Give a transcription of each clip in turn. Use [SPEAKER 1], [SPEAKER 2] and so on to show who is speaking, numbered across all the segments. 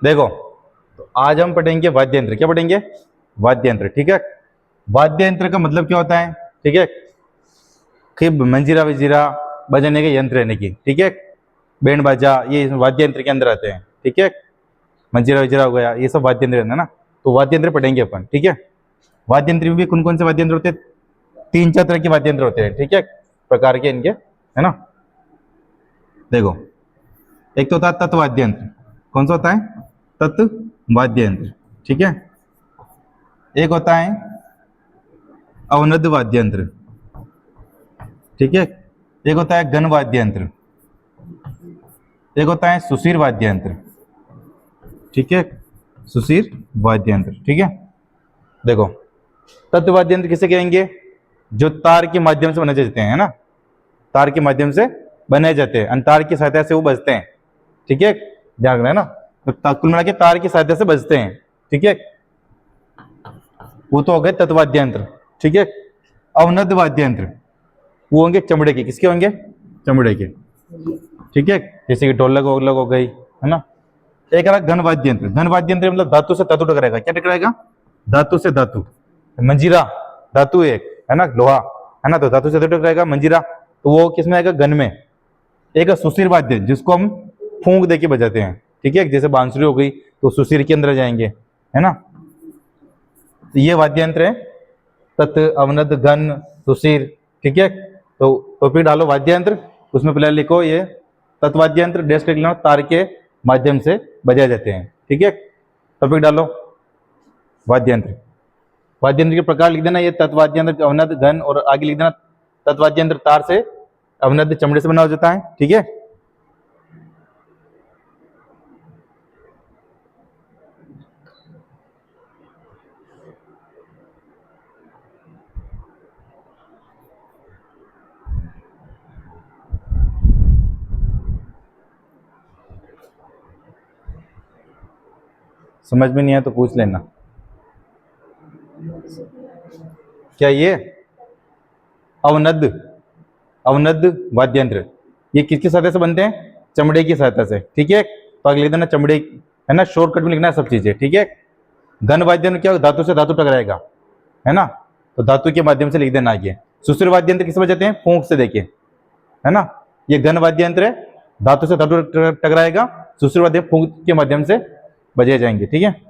[SPEAKER 1] देखो, तो आज हम पढ़ेंगे वाद्य यंत्र। क्या पढ़ेंगे? वाद्य यंत्र। ठीक है। वाद्य यंत्र का मतलब क्या होता है? ठीक है, कि मंजीरा वजीरा बजाने के यंत्र है की। ठीक है, बैंड बाजा ये वाद्य यंत्र के अंदर आते हैं। ठीक है, मंजीरा वजीरा हो गया, ये सब वाद्य यंत्र है ना। तो वाद्य यंत्र पढ़ेंगे अपन। ठीक है, वाद्य यंत्र में भी कौन कौन से वाद्य यंत्र होते हैं? 3-4 तरह के वाद्य यंत्र होते हैं। ठीक है, प्रकार के इनके, है ना। देखो, एक तो होता है तत्वाद्य यंत्र। कौन सा होता है? तत्वाद्य यंत्र। ठीक है। एक होता है अवनद वाद्य यंत्र। ठीक है। एक होता है घन वाद्य यंत्र। एक होता है सुशीर वाद्य यंत्र। ठीक है, सुशीर वाद्य यंत्र। ठीक है। देखो, तत्वाद्य यंत्र किसे कहेंगे? जो तार के माध्यम से बनाए जाते हैं, है ना। तार के माध्यम से बनाए जाते हैं, तार की सहायता से वो बजते हैं। ठीक है, ध्यान रखना है ना। तो कुल मिला के तार की सहायता से बजते हैं। ठीक है, वो तो हो गए तत्वाद्य यंत्र। ठीक है। अवनद वाद्य यंत्र वो होंगे चमड़े के। किसके होंगे? चमड़े के। ठीक है, जैसे कि ढोलक वोलक हो गई, है ना। एक है घन वाद्य यंत्र। घन वाद्य यंत्र मतलब धातु से धातु टकराएगा। क्या टकराएगा? धातु से धातु। मंजीरा धातु एक, है ना, लोहा, है ना, तो धातु से धातु टकराएगा मंजीरा, तो वो किसमें आएगा? घन में। एक सुशीर वाद्य जिसको हम फूंक देके बजाते हैं। ठीक है, जैसे बांसुरी हो गई तो सुशीर के अंदर जाएंगे, है ना। तो ये वाद्य यंत्र है तत्, अवनद, घन, सुशीर। ठीक है, तो टॉपिक डालो वाद्य यंत्र, उसमें पहले लिखो ये तत्वाद्य यंत्र डैश करके लिखो, तार के माध्यम से बजाए जाते हैं। ठीक है, टॉपिक डालो वाद्य यंत्र। वाद्य यंत्र के प्रकार लिख देना, ये तत्वाद्य यंत्र अवनद, घन, और आगे लिख देना तत्वाद्य यंत्र तार से, अवनद चमड़े से बना हो जाता है। ठीक है। समझ में नहीं आया तो पूछ लेना। क्या ये अवनद, अवनद वाद्य यंत्र ये किसकी सहायता से बनते हैं? चमड़े की सहायता से। ठीक है, तो आगे लिख देना चमड़े, है ना, शॉर्टकट में लिखना है सब चीजें। ठीक है। घन वाद्य यंत्र क्या? धातु से धातु टकराएगा, है ना, तो धातु के माध्यम से लिख देना आगे। सुशीर वाद्य यंत्र किस बजाते हैं? फूंक से, देखिए, है ना। ये घन वाद्य यंत्र है, धातु से धातु टकराएगा, सुशीर वाद्य फूंक के माध्यम से बजाए जाएंगे। ठीक है।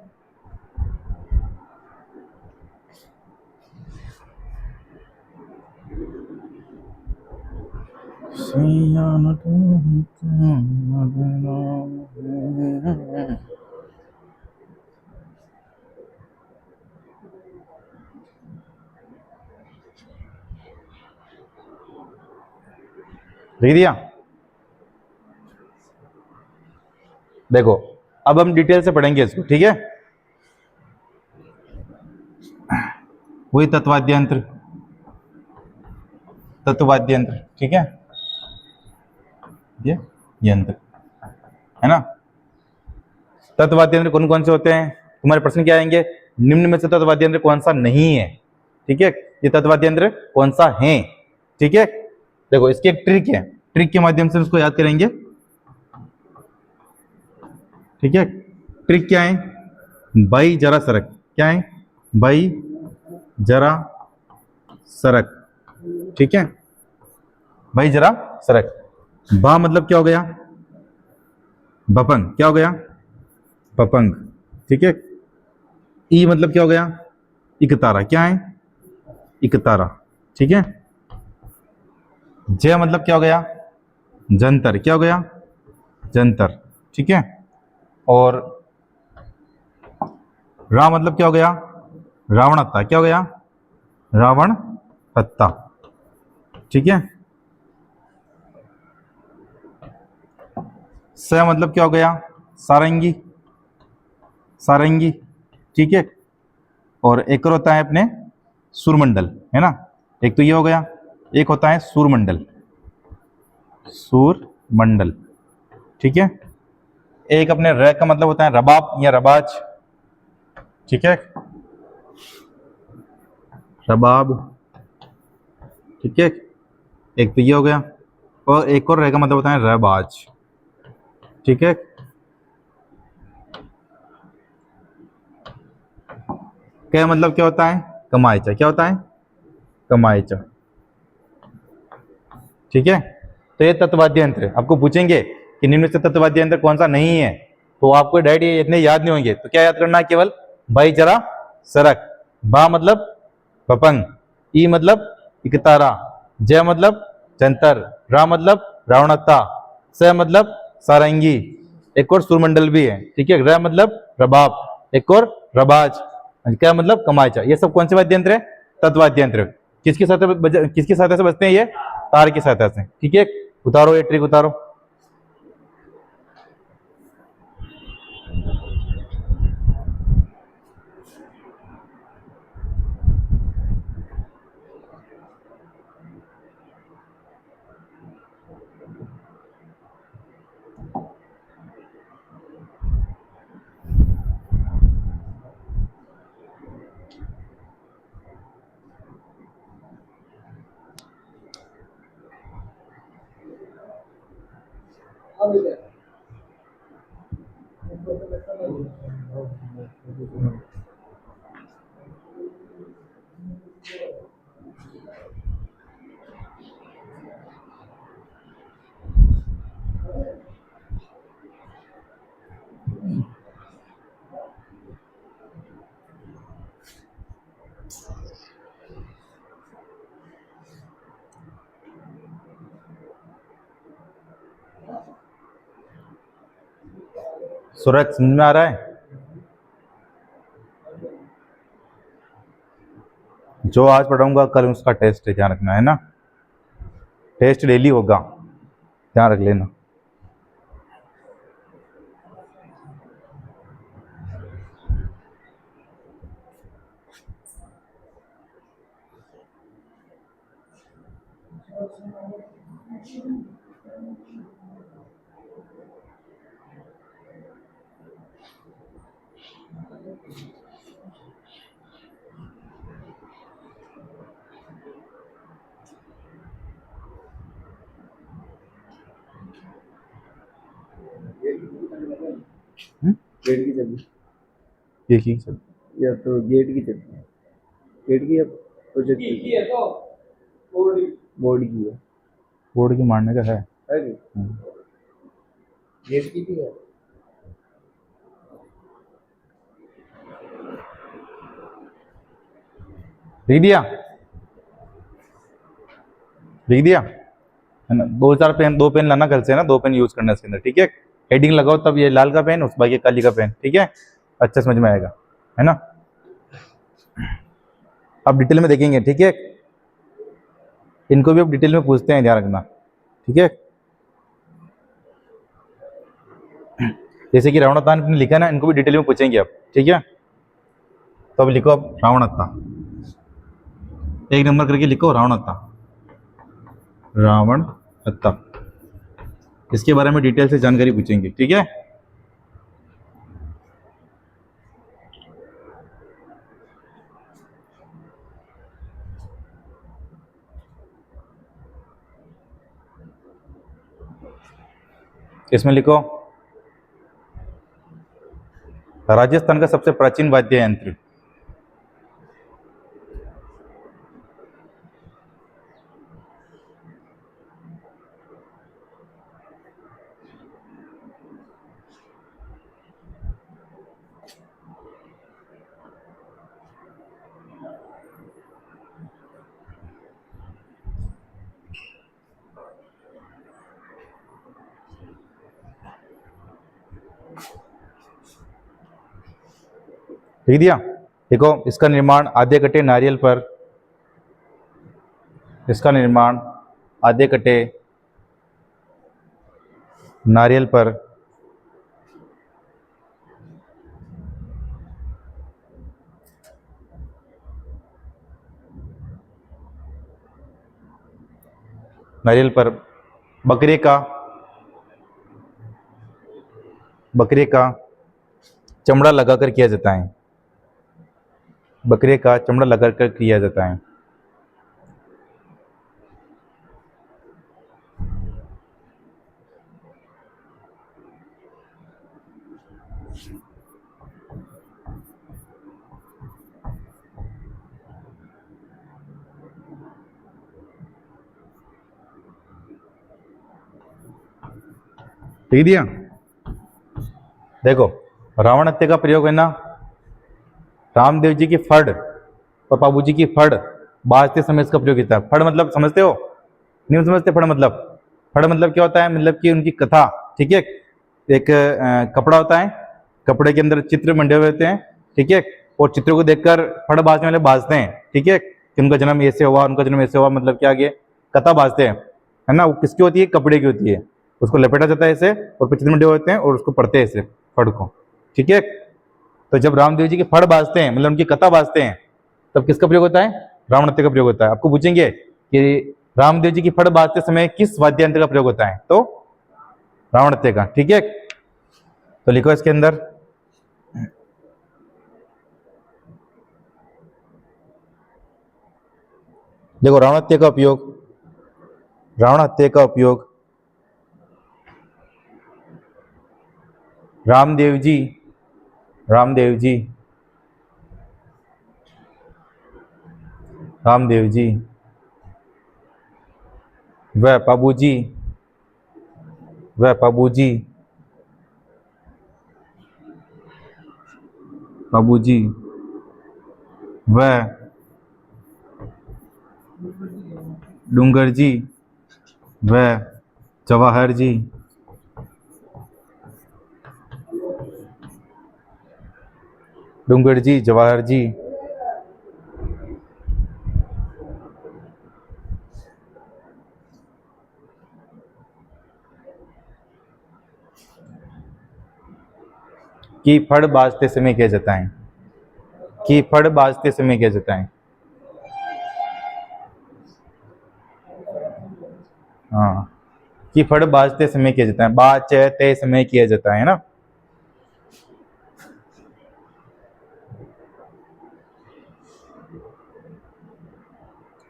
[SPEAKER 1] लिख दिया? देखो, अब हम डिटेल से पढ़ेंगे इसको। ठीक है, वही तत्वाद्य यंत्र, तत्वाद्य यंत्र। ठीक है, ये यंत्र, है ना। तत्वाद्य यंत्र कौन कौन से होते हैं? तुम्हारे प्रश्न क्या आएंगे? निम्न में से तत्वाद्य यंत्र कौन सा नहीं है? ठीक है, ये तत्वाद्य यंत्र कौन सा है? ठीक है, देखो इसकी एक ट्रिक है, ट्रिक के माध्यम से उसको याद करेंगे। ठीक है, ट्रिक क्या है? भाई जरा सरक। क्या है? भाई जरा सरक। ठीक है, भाई जरा सरक। बा मतलब क्या हो गया? बपंग। क्या हो गया? बपंग। ठीक है, ई मतलब क्या हो गया? इकतारा। क्या है? इकतारा। ठीक है, जय मतलब क्या हो गया? जंतर। क्या हो गया? जंतर। ठीक है, और रा मतलब क्या हो गया? रावण हत्ता। क्या हो गया? रावण हत्ता। ठीक है, स मतलब क्या हो गया? सारंगी। सारंगी। ठीक है, और एक और होता है अपने सूरमंडल, है ना। एक तो ये हो गया, एक होता है सूरमंडल। सूरमंडल। ठीक है, एक अपने र का मतलब होता है रबाब या रबाज। ठीक है, रबाब। ठीक है, एक तो ये हो गया, और एक और र का मतलब होता है रबाज। ठीक है, क्या मतलब क्या होता है? कमायचा। क्या होता है? कमायचा। ठीक है, तो ये तत्वाद्य यंत्र है। आपको पूछेंगे कि निम्न से तत्वाद्य यंत्र कौन सा नहीं है, तो आपको डायरेक्ट ये इतने याद नहीं होंगे, तो क्या याद करना है? केवल भाई जरा सरक, बा मतलब पपंग, ई मतलब इकतारा, जय मतलब जंतर, रा मतलब रावणता, स मतलब सारंगी, एक और सुरमंडल भी है। ठीक है, र मतलब रबाब, एक और रबाज, क्या मतलब कमायचा। ये सब कौन से वाद्य यंत्र है? तत्वाद्य यंत्र। किसकी सहायता से बजते हैं ये? तार की सहायता से। ठीक है, उतारो ये ट्रिक उतारो। सूरज समझ में आ रहा है? जो आज पढ़ाऊंगा कल उसका टेस्ट है, ध्यान रखना है ना। टेस्ट डेली होगा, ध्यान रख लेना।
[SPEAKER 2] गेट की चल
[SPEAKER 1] एक ही सब।
[SPEAKER 2] या तो गेट की चल गेट की या प्रोजेक्ट की है तो बोर्ड की है।
[SPEAKER 1] बोर्ड की मारने का है।
[SPEAKER 2] कि गेट की भी है।
[SPEAKER 1] लिख दिया? लिख दिया है ना? दो चार पेन, दो पेन लाना कल से ना, दो पेन यूज करना इसके अंदर। ठीक है, हेडिंग लगाओ तब ये लाल का पेन, उस बाकी काली का पेन। ठीक है, अच्छा समझ में आएगा, है ना। अब डिटेल में देखेंगे। ठीक है, इनको भी अब डिटेल में पूछते हैं, ध्यान रखना। ठीक है, जैसे कि रावणता ने लिखा ना, इनको भी डिटेल में पूछेंगे अब। ठीक है, तो अब लिखो अब रावणता, एक नंबर करके लिखो रावणता। रावणता, इसके बारे में डिटेल से जानकारी पूछेंगे। ठीक है, इसमें लिखो राजस्थान का सबसे प्राचीन वाद्य यंत्र। लिख दिया? देखो, इसका निर्माण आधे कटे नारियल पर, इसका निर्माण आधे कटे नारियल पर नारियल पर बकरे का चमड़ा लगाकर किया जाता है। बकरे का चमड़ा लगाकर किया जाता है। लिख दिया। देखो रावण हत्या का प्रयोग है ना, रामदेव जी की फड़ और बाबू जी की फड़ बाजते समय इसका प्रयोग किया। फड़ मतलब समझते हो, नहीं समझते? फड़ मतलब क्या होता है? मतलब कि उनकी कथा, ठीक है। एक कपड़ा होता है, कपड़े के अंदर चित्र मंडे हुए होते हैं, ठीक है, और चित्रों को देखकर फड़ बाजने वाले बाजते हैं, ठीक है, कि उनका जन्म ऐसे हुआ, उनका जन्म ऐसे हुआ, मतलब क्या आगे कथा बाजते हैं, है ना। वो किसकी होती है? कपड़े की होती है। उसको लपेटा जाता है ऐसे और चित्र मंडे होते हैं और उसको पढ़ते हैं ऐसे फड़ को, ठीक है। तो जब रामदेव जी के फड़ बाजते हैं, मतलब उनकी कथा बाजते हैं, तब किसका प्रयोग होता है? रावण हत्या का प्रयोग होता है। आपको पूछेंगे कि रामदेव जी की फड़ बाजते समय किस वाद्य यंत्र का प्रयोग होता है, तो रावण हत्या का, ठीक है। तो लिखो इसके अंदर, देखो रावण हत्या का उपयोग, रावण हत्या का उपयोग रामदेव जी, रामदेव जी, रामदेव जी व बाबूजी, व बाबूजी, बाबूजी व डूंगर जी व जवाहर जी, डूंगर जी, जवाहर जी की फड़ बाजते समय किया जाता है, की फड़ बाजते समय किया जाता है। हाँ, की फड़ बाजते समय किया जाता है, बाजते समय किया जाता है ना।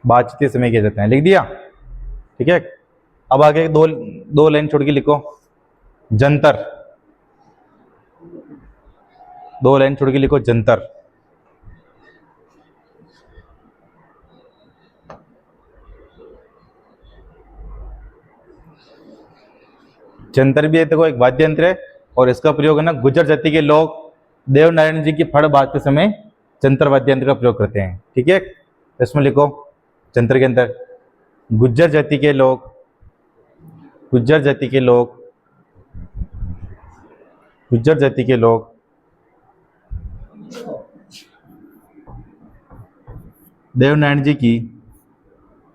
[SPEAKER 1] बाजते समय किया जाता है, लिख दिया, ठीक है। अब आगे दो दो लाइन छोड़ के लिखो जंतर, दो लाइन छोड़ के लिखो जंतर। जंतर भी है, देखो एक वाद्य यंत्र है और इसका प्रयोग है ना गुर्जर जाति के लोग देवनारायण जी की फड़ बाजते समय जंतर वाद्य यंत्र का प्रयोग करते हैं, ठीक है। इसमें लिखो जंतर के अंदर गुर्जर जाति के लोग, गुर्जर जाति के लोग, गुर्जर जाति के लोग देवनारायण जी की,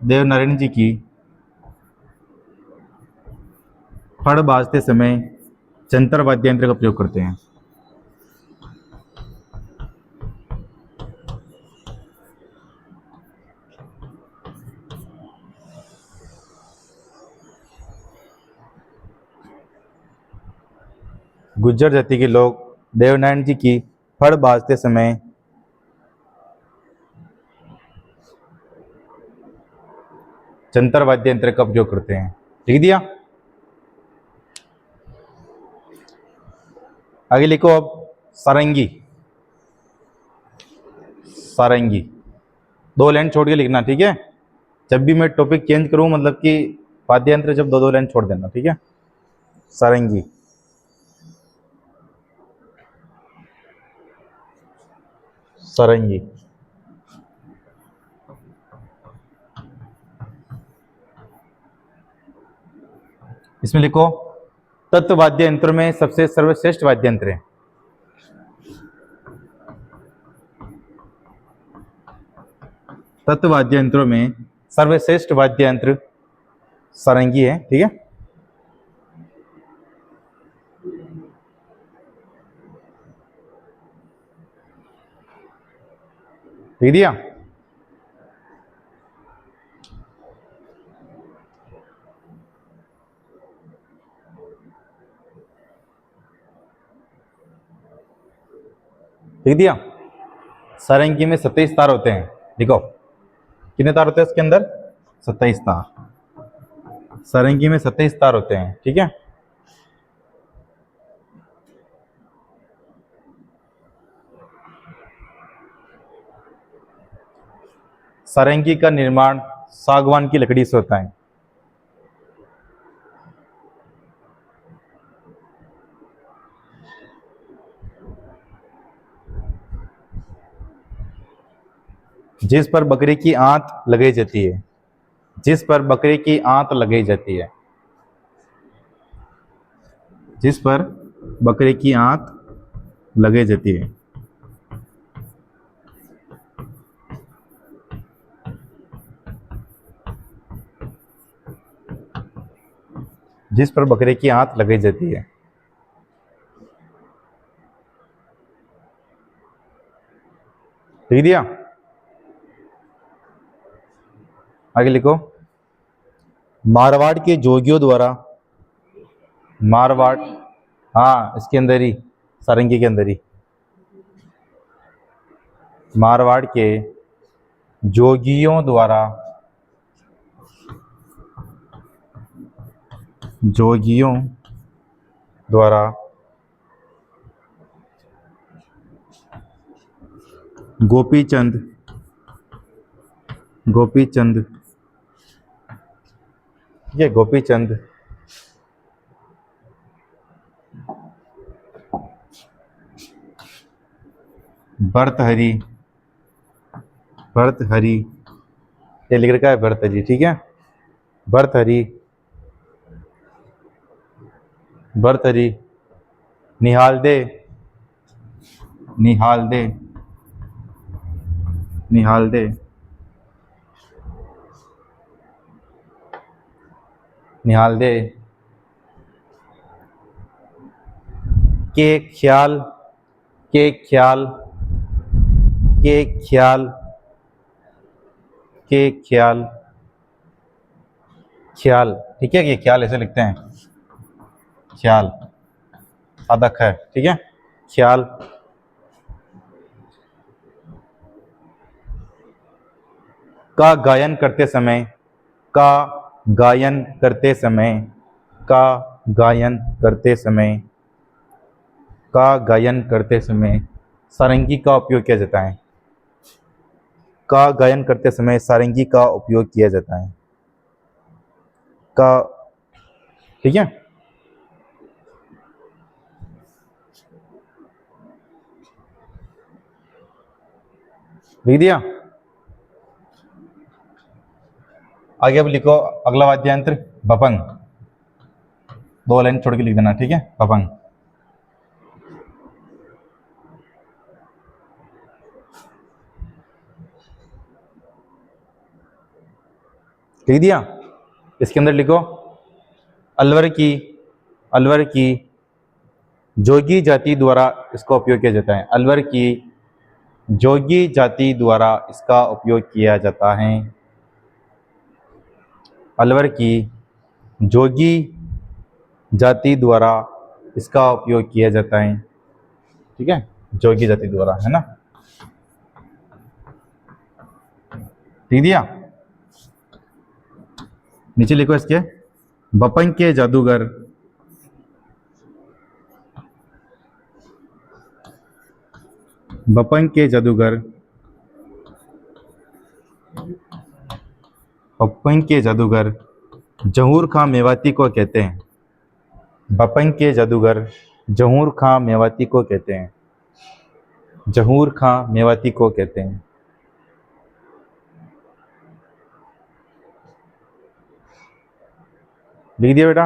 [SPEAKER 1] देवनारायण जी की फड़ बाजते समय जंतर वाद्य यंत्र का प्रयोग करते हैं। गुर्जर जाति के लोग देवनारायण जी की फड़ बाजते समय जंतर वाद्य यंत्र का प्रयोग करते हैं, लिख दिया। आगे लिखो अब सारंगी, सारंगी दो लाइन छोड़ के लिखना, ठीक है। जब भी मैं टॉपिक चेंज करूं मतलब कि वाद्य यंत्र जब दो दो लाइन छोड़ देना, ठीक है। सारंगी, सारंगी इसमें लिखो तत्व वाद्य यंत्र में सबसे सर्वश्रेष्ठ वाद्य यंत्र है, तत्व वाद्य यंत्रों में सर्वश्रेष्ठ वाद्य यंत्र सारंगी है, ठीक है। लिख दिया। लिख दिया। सारंगी में 27 तार होते हैं, लिखो कितने तार होते हैं इसके अंदर? 27 तार। सारंगी में 27 तार होते हैं, ठीक है। सारंगी का निर्माण सागवान की लकड़ी से होता है, जिस पर बकरी की आंत लगाई जाती है, जिस पर बकरी की आंत लगाई जाती है, जिस पर बकरी की आंत लगाई जाती है। जिस पर बकरे की आंत लगाई जाती है। लिख दिया? आगे लिखो। मारवाड़ के जोगियों द्वारा, मारवाड़, हाँ इसके अंदर ही, सारंगी के अंदर ही, मारवाड़ के जोगियों द्वारा, जोगियों द्वारा गोपीचंद, गोपीचंद, ये गोपीचंद भर्तहरि, भर्तहरि, ये लिख रखा है भर्तहरि, ठीक है, भर्तहरि, भर्तहरि, निहालदे, निहालदे, निहालदे, निहालदे के ख्याल, के ख्याल, के ख्याल, के ख्याल, ख्याल, ठीक है, ये ख्याल ऐसे लिखते हैं, ख्याल सादा ख है, ठीक है, ख्याल का गायन करते समय, का गायन करते समय, का गायन करते समय, का गायन करते समय सारंगी का उपयोग किया जाता है। का गायन करते समय सारंगी का उपयोग किया जाता है। का, ठीक है, लिख दिया? आगे अब लिखो अगला वाद्ययंत्र बपंग, 2 लाइन छोड़ के लिख देना, ठीक है, बपंग। लिख दिया? इसके अंदर लिखो अलवर की, अलवर की जोगी जाति द्वारा इसका उपयोग किया जाता है। अलवर की जोगी जाति द्वारा इसका उपयोग किया जाता है। अलवर की जोगी जाति द्वारा इसका उपयोग किया जाता है, ठीक है, जोगी जाति द्वारा, है ना, लिख दिया? नीचे लिखो इसके बपंग के जादूगर, बपंग के जादूगर, बपंग के जादूगर जहूर खां मेवाती को कहते हैं। बपंग के जादूगर जहूर खां मेवाती को कहते हैं। जहूर खां मेवाती को कहते हैं। लिख दिया बेटा?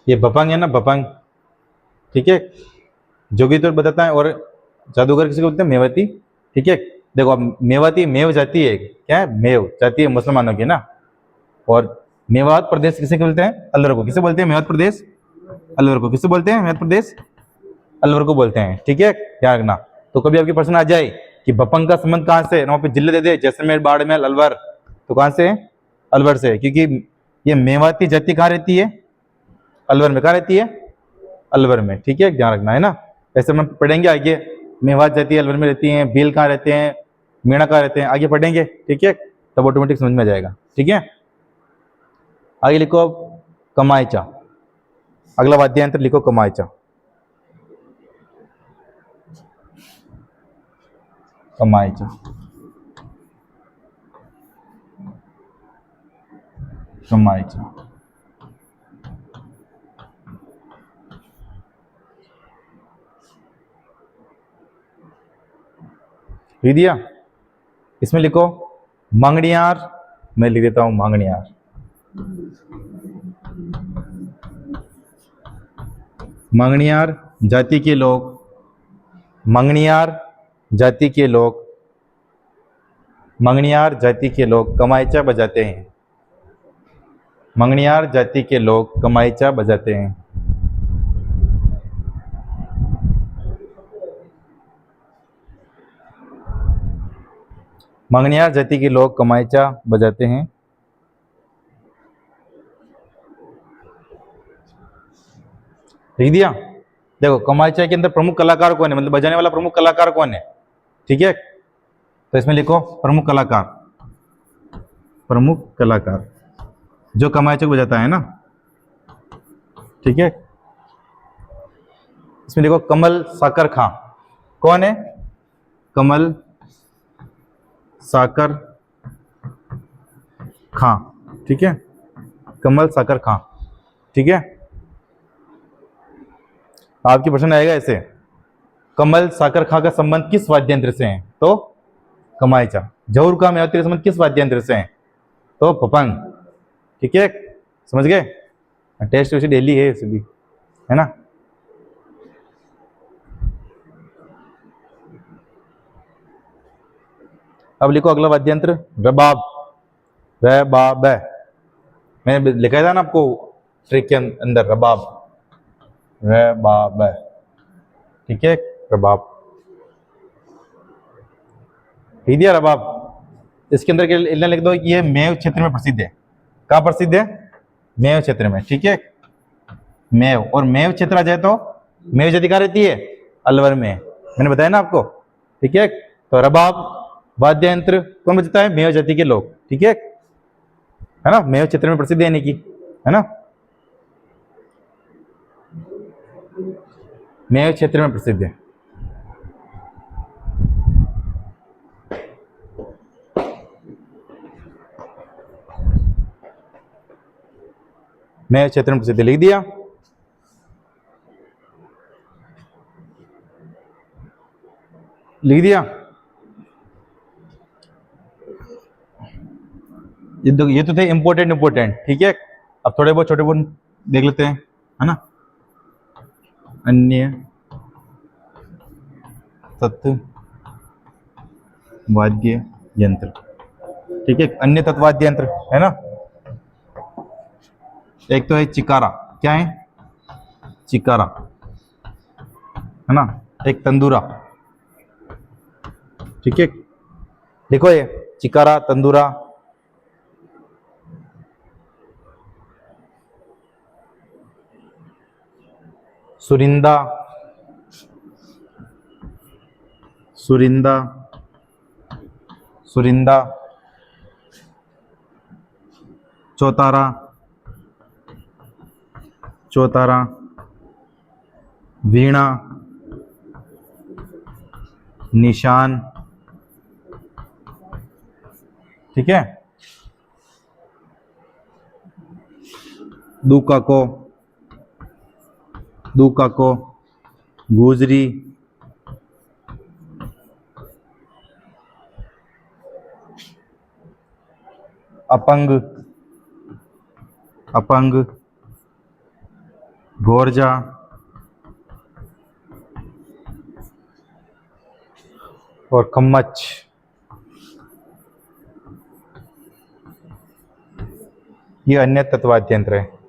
[SPEAKER 1] ये बपंग है ना, बपंग, ठीक है, जोगी तो बताता है, और जादूगर किसी को बोलते हैं? मेवाती, ठीक है। देखो अब मेवाती मेव जाती है, क्या है? मेव जाती है मुसलमानों की ना, और मेवात प्रदेश किसे बोलते हैं? अलवर को। किसे बोलते हैं? मेवात प्रदेश अलवर को। किसे बोलते हैं? मेवात प्रदेश अलवर को बोलते हैं, ठीक है, ध्यान रखना। तो कभी आपके प्रश्न आ जाए कि बपंग का संबंध कहाँ से, वहां पे जिले दे दे, जैसलमेर, बाड़मेर, अलवर, तो कहाँ से? अलवर से, क्योंकि ये मेवाती जाति कहाँ रहती है? अलवर में। कहाँ रहती है? अलवर में, ठीक है, ध्यान रखना, है ना। ऐसे हम पढ़ेंगे आगे, मेवात जाति अलवर में रहती है, भील कहाँ रहते हैं, मीणा कहाँ रहते हैं, आगे पढ़ेंगे, ठीक है, तब ऑटोमेटिक समझ में आ जाएगा, ठीक है। आगे लिखो अब कमायचा, अगला वाद्ययंत्र लिखो कमायचा, कमायचा, कमायचा। लिख दिया। इसमें लिखो मंगनियार, मैं लिख देता हूं मंगनियार। मंगनियार जाति के लोग, मंगनियार जाति के लोग, मंगनियार जाति के लोग कमाईचा बजाते हैं। मंगनियार जाति के लोग कमाईचा बजाते हैं। मंगनियार जाति के लोग कमाईचा बजाते हैं। लिख दिया। देखो कमाईचा के अंदर प्रमुख कलाकार कौन है, मतलब बजाने वाला प्रमुख कलाकार कौन है, ठीक है। तो इसमें लिखो प्रमुख कलाकार, प्रमुख कलाकार जो कमाईचा को बजाता है ना, ठीक है। इसमें देखो कमल साकर खां, कौन है, कमल साकर खां, ठीक है, कमल साकर खां, ठीक है। आपके प्रश्न आएगा ऐसे, कमल साकर खां का संबंध किस वाद्य यंत्र से है, तो कमाईचा। जहूर का मेवाती का संबंध किस वाद्य यंत्र से है, तो पपंग, ठीक है, समझ गए। टेस्ट वैसे डेली है उसे भी, है ना। अब लिखो अगला वाद्य यंत्र रबाब, रबाब, मैंने लिखा था ना आपको ट्रिक के अंदर, रबाब, रबाब, ठीक है, रबाब, ठीक दिया रबाब। इसके अंदर के लिख दो ये मेव क्षेत्र में प्रसिद्ध है। कहाँ प्रसिद्ध है, मेव क्षेत्र में, ठीक है, मेव। और मेव क्षेत्र आ जाए तो मेव जाति कहाँ रहती है, अलवर में, मैंने बताया ना आपको, ठीक है। तो रबाब वाद्य यंत्र कौन बजाता है, मेव जाति के लोग, ठीक है ना, मेव क्षेत्र में प्रसिद्ध है यानी कि, है ना, मेव क्षेत्र में प्रसिद्ध है। मेव क्षेत्र में प्रसिद्ध, लिख दिया। लिख दिया। ये तो थे इंपोर्टेंट, ठीक है। अब थोड़े बहुत छोटे बहुत देख लेते हैं, है ना। अन्य तत्व वाद्य यंत्र, ठीक है, अन्य तत्व वाद्य यंत्र, है ना। एक तो है चिकारा, क्या है, चिकारा, है ना। एक तंदूरा, ठीक है, देखो ये चिकारा, तंदूरा, सुरिंदा, सुरिंदा, सुरिंदा, चौतारा, चौतारा, वीणा, निशान, ठीक है, दुकाको, दुकाको, गुजरी, अपंग, अपंग, गोरजा, और कम्मच। ये अन्य तत्व वाद्य यंत्र है।